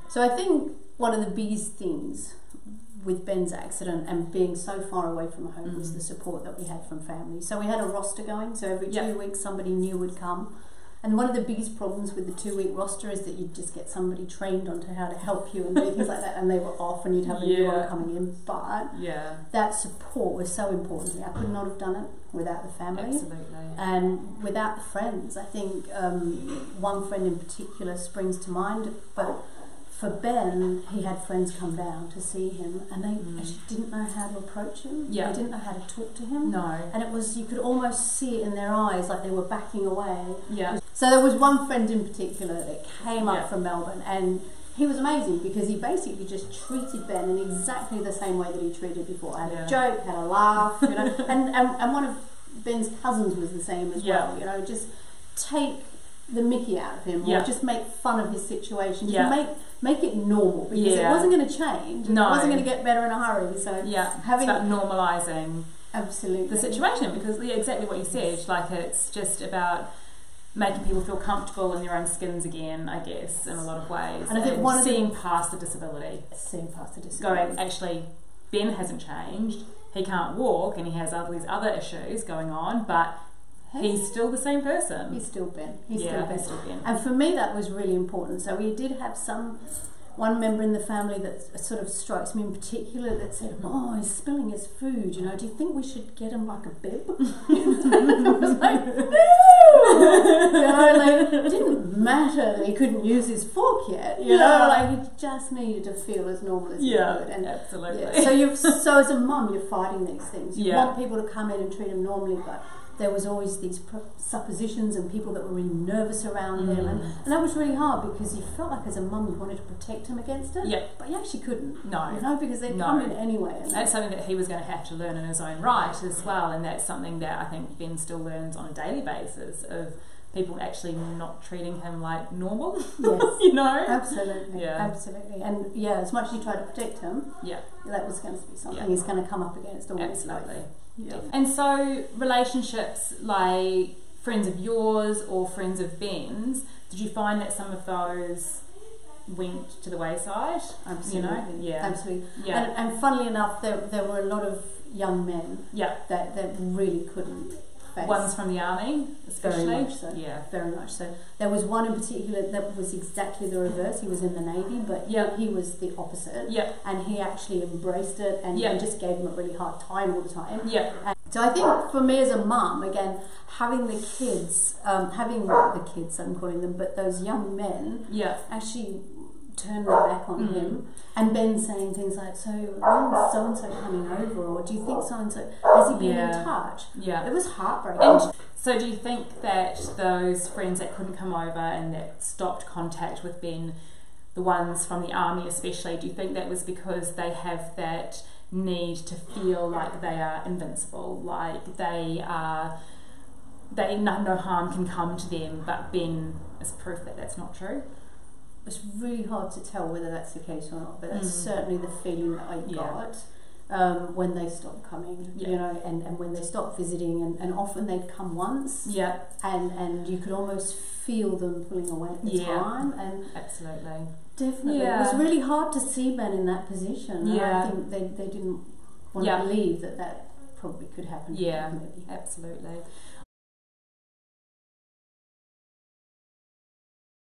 So I think one of the biggest things with Ben's accident and being so far away from home was the support that we had from family. So we had a roster going, so every 2 weeks somebody new would come. And one of the biggest problems with the 2-week roster is that you'd just get somebody trained onto how to help you and do things like that, and they were off and you'd have a new one coming in. But that support was so important to me. I could not have done it without the family. Absolutely. And without the friends. I think one friend in particular springs to mind, but for Ben, he had friends come down to see him, and they actually didn't know how to approach him. Yeah. They didn't know how to talk to him. No. And it was, you could almost see it in their eyes, like they were backing away. Yeah. So there was one friend in particular that came up from Melbourne, and he was amazing because he basically just treated Ben in exactly the same way that he treated before. Had a joke, had a laugh, you know, and one of Ben's cousins was the same as well, you know, just take the mickey out of him, or just make fun of his situation, just make it normal, because it wasn't going to change, it wasn't going to get better in a hurry. So having, it's about normalising the situation, because exactly what you said, like it's just about making people feel comfortable in their own skins again, I guess, in a lot of ways, and I think seeing past the disability, going, actually Ben hasn't changed, he can't walk and he has all these other issues going on, but he's still the same person. He's still Ben. He's still Ben. And for me, that was really important. So we did have one member in the family that sort of strikes me in particular that said, "Oh, he's spilling his food. You know, do you think we should get him like a bib?" I was like, "No!" You know, like it didn't matter that he couldn't use his fork yet. You know, like he just needed to feel as normal as he could. And absolutely. So as a mum, you're fighting these things. You want people to come in and treat him normally, but there was always these suppositions and people that were really nervous around him, and that was really hard because you felt like as a mum you wanted to protect him against it, but you actually couldn't. No, you know, because they'd come in anyway. And that's something that he was going to have to learn in his own right as well, and that's something that I think Ben still learns on a daily basis, of people actually not treating him like normal. Yes. You know? Absolutely. Absolutely. And as much as you try to protect him, that was going to be something he's going to come up against all his life. Yeah. And so relationships like friends of yours or friends of Ben's, did you find that some of those went to the wayside? Absolutely. You know? Absolutely. And funnily enough, there were a lot of young men that really couldn't face. Ones from the army, especially? Very much so. Yeah. Very much so. There was one in particular that was exactly the reverse. He was in the Navy, but he was the opposite. Yeah. And he actually embraced it and just gave him a really hard time all the time. Yeah. And so I think for me as a mum, again, having the kids, I'm calling them, but those young men actually turn their back on him, and Ben saying things like, "So when's so and so coming over?" or "Do you think so and so has he been in touch?" Yeah, it was heartbreaking. And so, do you think that those friends that couldn't come over and that stopped contact with Ben, the ones from the army especially, do you think that was because they have that need to feel like they are invincible, like no harm can come to them, but Ben is proof that that's not true? It's really hard to tell whether that's the case or not, but that's certainly the feeling that I got when they stopped coming, you know, and when they stopped visiting, and often they'd come once, and you could almost feel them pulling away at the time, and absolutely, definitely, it was really hard to see Ben in that position. And I think they didn't want to believe that probably could happen. Yeah, absolutely.